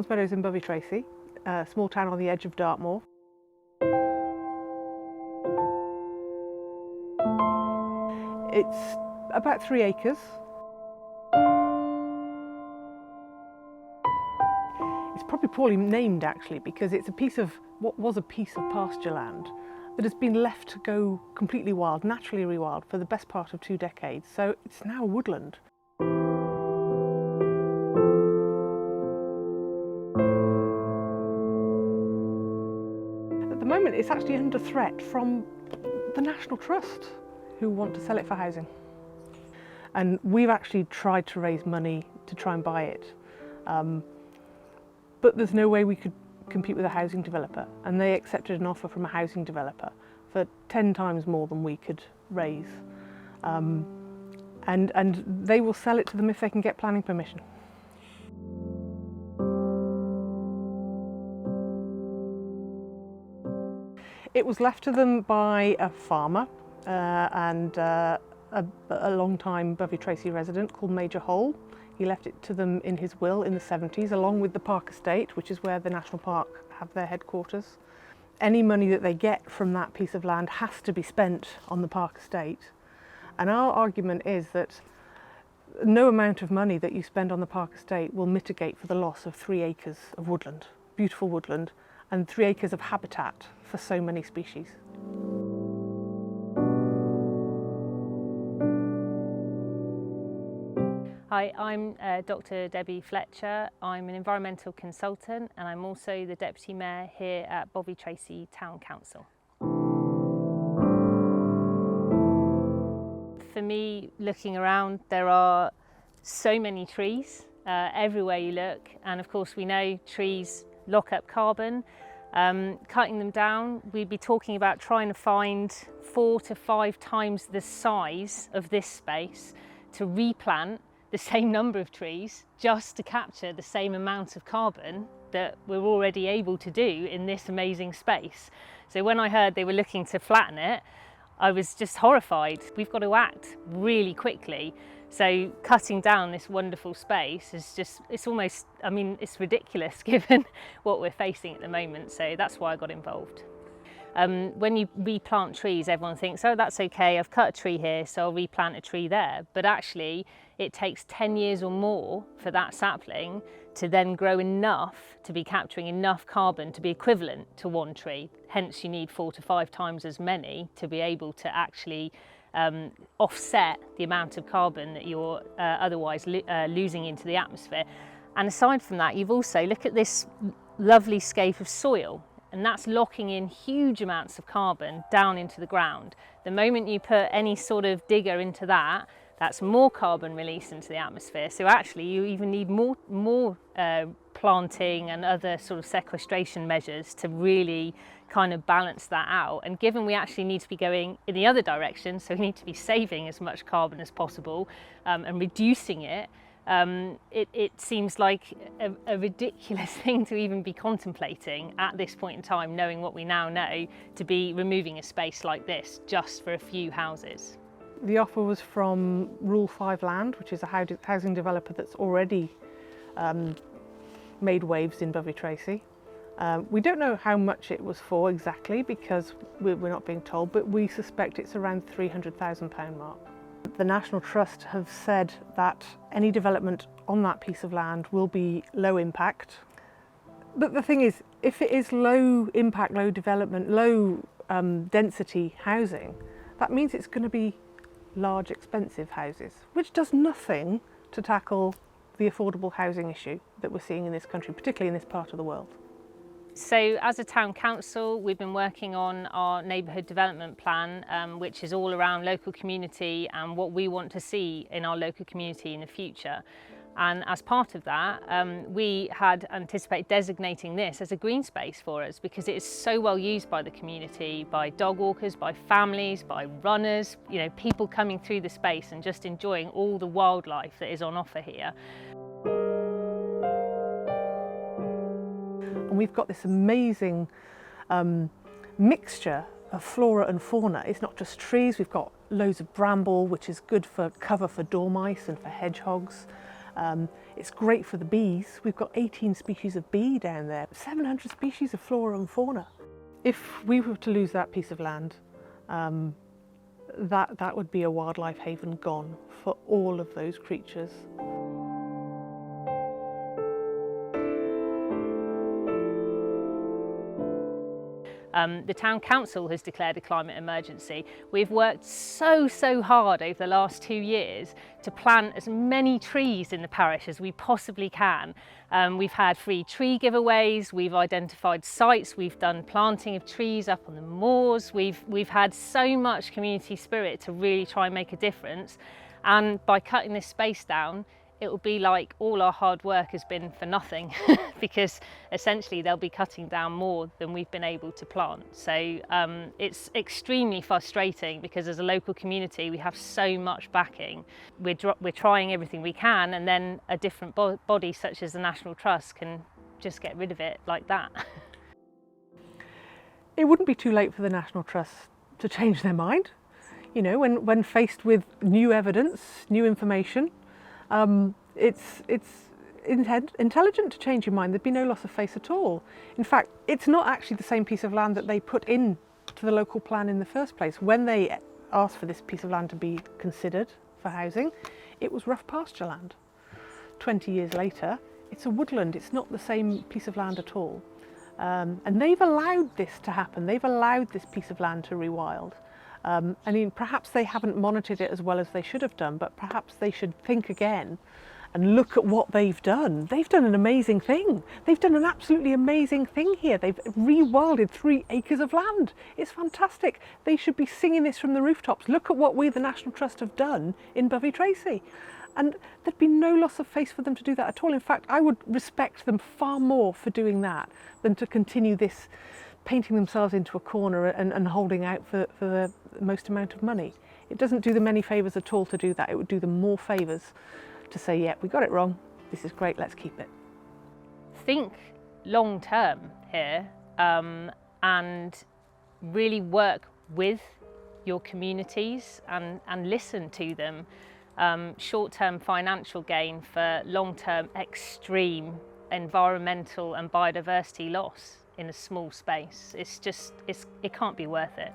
Meadow is in Bovey Tracey, a small town on the edge of Dartmoor. It's about 3 acres. It's probably poorly named actually, because it's a piece of what was a piece of pasture land that has been left to go completely wild, naturally rewild, for the best part of 2 decades. So it's now woodland. At the moment it's actually under threat from the National Trust, who want to sell it for housing. And we've actually tried to raise money to try and buy it. But there's no way we could compete with a housing developer, and they accepted an offer from a housing developer for 10 times more than we could raise. And they will sell it to them if they can get planning permission. It was left to them by a farmer and a long-time Bovey Tracey resident called Major Hole. He left it to them in his will in the 70s, along with the Park Estate, which is where the National Park have their headquarters. Any money that they get from that piece of land has to be spent on the Park Estate. And our argument is that no amount of money that you spend on the Park Estate will mitigate for the loss of 3 acres of woodland, beautiful woodland, and 3 acres of habitat for so many species. Hi, I'm Dr. Debbie Fletcher. I'm an environmental consultant and I'm also the Deputy Mayor here at Bovey Tracey Town Council. For me, looking around, there are so many trees everywhere you look, and of course we know trees lock up carbon. Cutting them down, we'd be talking about trying to find 4 to 5 times the size of this space to replant the same number of trees just to capture the same amount of carbon that we're already able to do in this amazing space. So when I heard they were looking to flatten it, I was just horrified. We've got to act really quickly. So cutting down this wonderful space is just, it's almost, I mean, it's ridiculous given what we're facing at the moment. So that's why I got involved. When you replant trees, everyone thinks, oh, that's okay, I've cut a tree here, so I'll replant a tree there. But actually, it takes 10 years or more for that sapling to then grow enough to be capturing enough carbon to be equivalent to 1 tree. Hence, you need 4 to 5 times as many to be able to actually offset the amount of carbon that you're otherwise losing into the atmosphere. And aside from that, you've also, look at this lovely scape of soil. And that's locking in huge amounts of carbon down into the ground. The moment you put any sort of digger into that, that's more carbon released into the atmosphere. So actually you even need more planting and other sort of sequestration measures to really kind of balance that out. And given we actually need to be going in the other direction, so we need to be saving as much carbon as possible and reducing it, it seems like a ridiculous thing to even be contemplating at this point in time, knowing what we now know, to be removing a space like this just for a few houses. The offer was from Rule 5 Land, which is a housing developer that's already made waves in Bovey Tracey. We don't know how much it was for exactly because we're not being told, but we suspect it's around £300,000 mark. The National Trust have said that any development on that piece of land will be low impact. But the thing is, if it is low impact, low development, low density housing, that means it's going to be large, expensive houses, which does nothing to tackle the affordable housing issue that we're seeing in this country, particularly in this part of the world. So as a town council, we've been working on our neighbourhood development plan, which is all around local community and what we want to see in our local community in the future. And as part of that, we had anticipated designating this as a green space for us because it is so well used by the community, by dog walkers, by families, by runners, you know, people coming through the space and just enjoying all the wildlife that is on offer here. And we've got this amazing mixture of flora and fauna. It's not just trees, we've got loads of bramble, which is good for cover for dormice and for hedgehogs. It's great for the bees. We've got 18 species of bee down there, 700 species of flora and fauna. If we were to lose that piece of land, that would be a wildlife haven gone for all of those creatures. The town council has declared a climate emergency. We've worked so hard over the last 2 years to plant as many trees in the parish as we possibly can. We've had free tree giveaways, we've identified sites, we've done planting of trees up on the moors, we've had so much community spirit to really try and make a difference. And by cutting this space down, it will be like all our hard work has been for nothing because essentially they'll be cutting down more than we've been able to plant. So it's extremely frustrating because as a local community we have so much backing. We're trying everything we can, and then a different body such as the National Trust can just get rid of it like that. It wouldn't be too late for the National Trust to change their mind. You know, when faced with new evidence, new information, it's intelligent to change your mind. There'd be no loss of face at all. In fact, it's not actually the same piece of land that they put in to the local plan in the first place. When they asked for this piece of land to be considered for housing, it was rough pasture land. 20 years later, it's a woodland. It's not the same piece of land at all. And they've allowed this to happen. They've allowed this piece of land to rewild. I mean, perhaps they haven't monitored it as well as they should have done, but perhaps they should think again and look at what they've done. They've done an amazing thing. They've done an absolutely amazing thing here. They've rewilded 3 acres of land. It's fantastic. They should be singing this from the rooftops. Look at what we, the National Trust, have done in Bovey Tracey. And there'd be no loss of face for them to do that at all. In fact, I would respect them far more for doing that than to continue this painting themselves into a corner and holding out for the most amount of money. It doesn't do them any favours at all to do that. It would do them more favours to say, yeah, we got it wrong, this is great, let's keep it. Think long term here and really work with your communities and listen to them. Short-term financial gain for long-term extreme environmental and biodiversity loss in a small space. It can't be worth it.